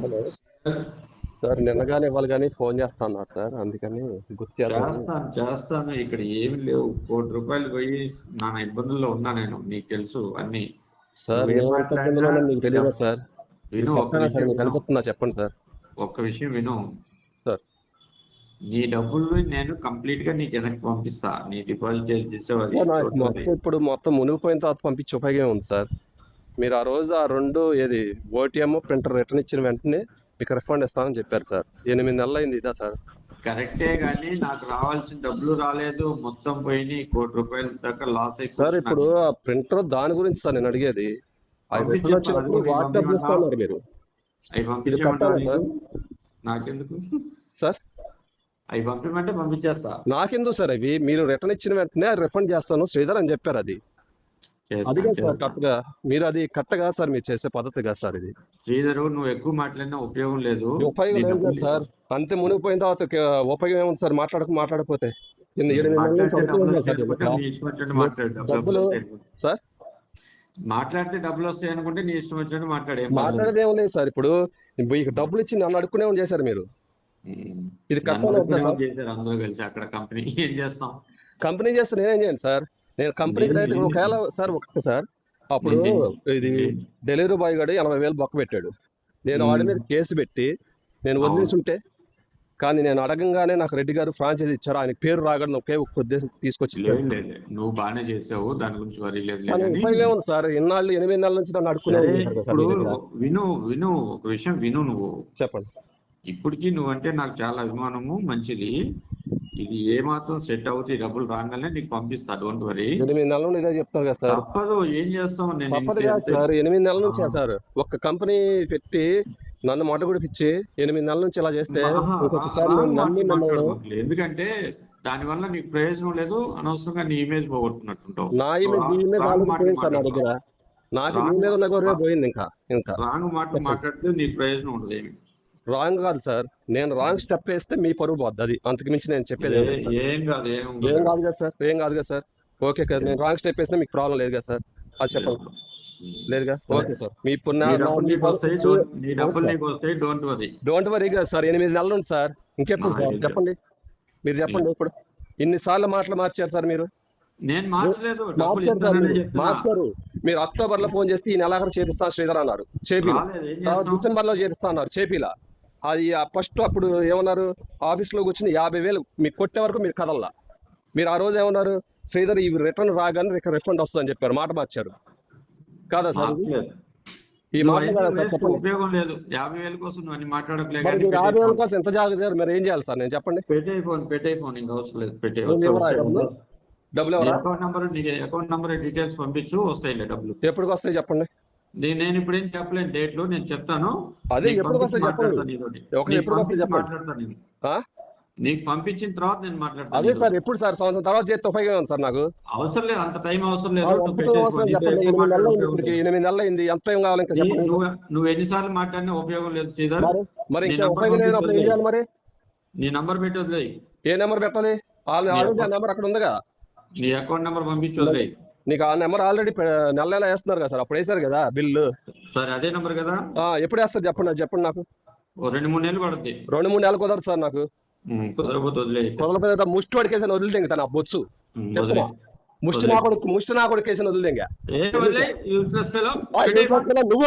Hello sir, నిన్నగానే ఇవాళ కానీ phone చేస్తా అన్నారు సార్, అందుకని గుర్తు చేద్దామని. చేస్తాను. ఇక్కడ ఏమి లేవు. ₹1,00,00,000 పోయి నా ఇబ్బందుల్లో ఉన్నా. నీకు తెలుసు అన్ని. సార్, నువ్వేం నేను ఎంత ఇబ్బందులో మాట్లాడినా ఉన్నానో మీకు తెలియదా సార్? విను. ఒక్క చెప్పండి సార్, విషయం మీకు విను. అనిపిస్తుందా చెప్పండి సార్. ఒక్క విషయం విను. సార్, నీ డబ్బులు నేను కంప్లీట్ గా నీకు వెనక్కి పంపిస్తా. నీ డిపాజిట్ చేసేవాడి సార్ నాకు మొత్తం మునిగిపోయిన తర్వాత పంపించే ఉపయోగం ఉంది సార్. మీరు ఆ రోజు ఆ రెండు ఓటీఎం ప్రింటర్ రిటర్న్ ఇచ్చిన వెంటనే మీకు రిఫండ్ ఇస్తామని చెప్పారు సార్. 8 నెలలు అయింది ఇదా సార్? కరెక్టే, కానీ నాకు రావాల్సిన డబ్బులు రాలేదు. మొత్తం పోయి ₹1,00,00,000 దాకా లాస్ సార్, అయిపోయింది. ఇప్పుడు ఆ ప్రింటర్ దాని గురించి సార్ నేను అడిగేది. అవి రిటర్న్ వచ్చినప్పుడు వాట్సాప్ చేస్తున్నారు మీరు. అవి పంపించమంటారా సార్? నాకెందుకు సార్, అవి పంపించమంటే పంపించేస్తా. నాకెందుకు సార్? అవి మీరు రిటర్న్ ఇచ్చిన వెంటనే రిఫండ్ చేస్తాను శ్రీధర్ అని చెప్పారు. అది కాదు సార్ కరెక్ట్ గా. మీరు అది కరెక్ట్ గా సార్ మీరు చేసే పద్ధతి కాదు సార్ ఇది. శ్రీధరు, నువ్వు ఎక్కువ మాట్లాడినా ఉపయోగం లేదు. ఉపయోగం లేదు కదా సార్. అంతే మునిగిపోయిన తర్వాత ఉపయోగం ఏముంది సార్? మాట్లాడకపోతే 8 నెలల నుంచి డబ్బులు సార్. మాట్లాడితే డబ్బులు వస్తాయి అనుకుంటే నీ ఇష్టం వచ్చినట్టు మాట్లాడేది ఏం లేదు సార్. ఇప్పుడు మీకు డబ్బులు ఇచ్చి నన్ను అడుక్కునే చేశారు మీరు. ఇది చేశారు అందరూ కలిసి. అక్కడ కంపెనీ ఏం చేస్తాం? కంపెనీ చేస్తే నేనేం చేయండి సార్? నేను కంపెనీకి డైరెక్ట్ ఒకవేళ సార్ సార్ అప్పుడు ఇది డెలివరీ బాయ్ గారు 80,000 బొక్క పెట్టాడు. నేను వాడి మీద కేసు పెట్టి నేను వదిలేసి ఉంటే, కానీ నేను అడగంగానే నాకు రెడ్డి గారు ఫ్రాంచైజీ ఇచ్చారు. ఆయన పేరు రాగానే ఒకే ఒక ఉద్దేశం తీసుకొచ్చి ఇచ్చారు. నువ్వు బాగానే చేసావు, దాని గురించి వరీ లేదు. ఉపయోగం ఉంది సార్. ఇన్నాళ్ళు 8 నెలల నుంచి నన్ను అడుక్కునే. విను ఒక విషయం విను. నువ్వు చెప్పండి. ఇప్పటికీ నువ్వంటే నాకు చాలా అభిమానము, మంచిది. ఇది ఏ మాత్రం సెట్ అవుతుంది, డబ్బులు రాగానే నీకు పంపిస్తా. Don't worry. 8 నెలల నుండి ఇదే చెప్తాను కదా సార్. తప్పదు, ఏం చేస్తావు? తప్పదు కాదు సార్. 8 నెలల నుంచి సార్ ఒక్క కంపెనీ పెట్టి నన్ను మొట్టగుడిపిచ్చి 8 నెలల నుంచి ఇలా చేస్తే ఎందుకంటే దాని వల్ల నీకు ప్రయోజనం లేదు. అనవసరంగా నీ ఇమేజ్ పోగొట్టుకున్నట్టుంటావు. నా ఇమేజ్ ఆల్రెడీ పోయింది సార్ నా దగ్గర. నాకు మీ మీద ఉన్న గౌరవ పోయింది. ఇంకా రాంగ్ మాట మాట్లాడితే నీకు ప్రయోజనం ఉండదు. ఏమి రాంగ్ కాదు సార్. నేను రాంగ్ స్టెప్ వేస్తే మీ పరువు పోద్ది. అది అంతకు మించి నేను చెప్పేది ఏం కాదు. ఏం కాదు కదా సార్. ఏం కాదు కదా సార్. ఓకే కదా. నేను రాంగ్ స్టెప్ వేస్తే మీకు ప్రాబ్లం లేదు కదా సార్? అది చెప్పండి. లేదుగా. Okay sir. Me don't worry కదా సార్. 8 నెలలు ఉంది సార్. ఇంకెప్పుడు చెప్పండి. మీరు చెప్పండి. ఇప్పుడు ఇన్నిసార్లు మాటలు మార్చారు సార్ మీరు. నేను మార్చలేదు. మార్చారు. మీరు అక్టోబర్ లో ఫోన్ చేస్తే ఈ నెలాఖరు చేపిస్తాను శ్రీధర్ అన్నారు. చేపిలా. డిసెంబర్ లో చేపిస్తా అన్నారు. చేపిలా. అది ఫస్ట్ అప్పుడు ఏమన్నారు? ఆఫీస్లో కూర్చుని 50,000 మీకు కొట్టే వరకు మీరు కదల్లా. మీరు ఆ రోజు ఏమన్నారు? శ్రీధర్ ఇవి రిటర్న్ రాగానే రిఫండ్ వస్తుందని చెప్పారు. మాట మార్చారు కాదా సార్? ఈ మాట చెప్పండి. ఉపయోగం లేదు. 50,000 కోసం నువ్వు అన్ని మాట్లాడట్లేదు. 50,000 కోసం ఎంత జాగ్రత్త మీరు ఏం చేయాలి సార్? నేను చెప్పండి. పెట్టే ఫోన్ ఇంకా అవసరం లేదు. డబ్బులు అకౌంట్ నంబర్ డీటెయిల్స్ పంపించు, వస్తాయి డబ్బులు. ఎప్పటికి వస్తాయి చెప్పండి. నేను ఇప్పుడు ఏం చెప్పలేను డేట్లు. నేను చెప్తాను. అదే ఎప్పుడు వస్తాయి చెప్పండి. మాట్లాడతాను. నీకు పంపించిన తర్వాత నేను మాట్లాడతాను. అదే సార్. ఎప్పుడు సార్? సంవత్సరం తర్వాత చేస్తే ఉపయోగం ఉంది సార్. నాకు అవసరం లేదు, అంత టైం అవసరం లేదు. 8 నెలలు అయింది. ఎంత టైం కావాలి ఇంకా చెప్పండి. నువ్వు ఎన్నిసార్లు మాట్లాడినా ఉపయోగం లేదు శ్రీధర్. మరి ఇంకా ఉపయోగం లేనప్పుడు ఏం చేయాలి మరి? నీ నంబర్ పెట్టి వదిలేయి. ఏ నెంబర్ పెట్టాలి? ఆల్రెడీ ఆ నెంబర్ అక్కడ ఉందిగా. నీ అకౌంట్ నెంబర్ పంపించి వదిలేయి. నీకు ఆ నెంబర్ ఆల్రెడీ నెల వేస్తున్నారు కదా సార్. అప్పుడు వేసారు కదా బిల్లు. సరే, అదే నెంబర్ కదా. ఎప్పుడు వేస్తారు చెప్పండి. అది చెప్పండి నాకు. 2-3 నెలలు పడుతుంది. 2-3 నెలలు కుదరదు సార్ నాకు. కుదరకపోతే వదిలేయి. కుదరకపోతే ముష్టి వాడికేసాను వదిలితే ఇంకా నా బొచ్చు. ముష్టి నా కొడుకు కేసుని వదిలితే ఇంకా నువ్వు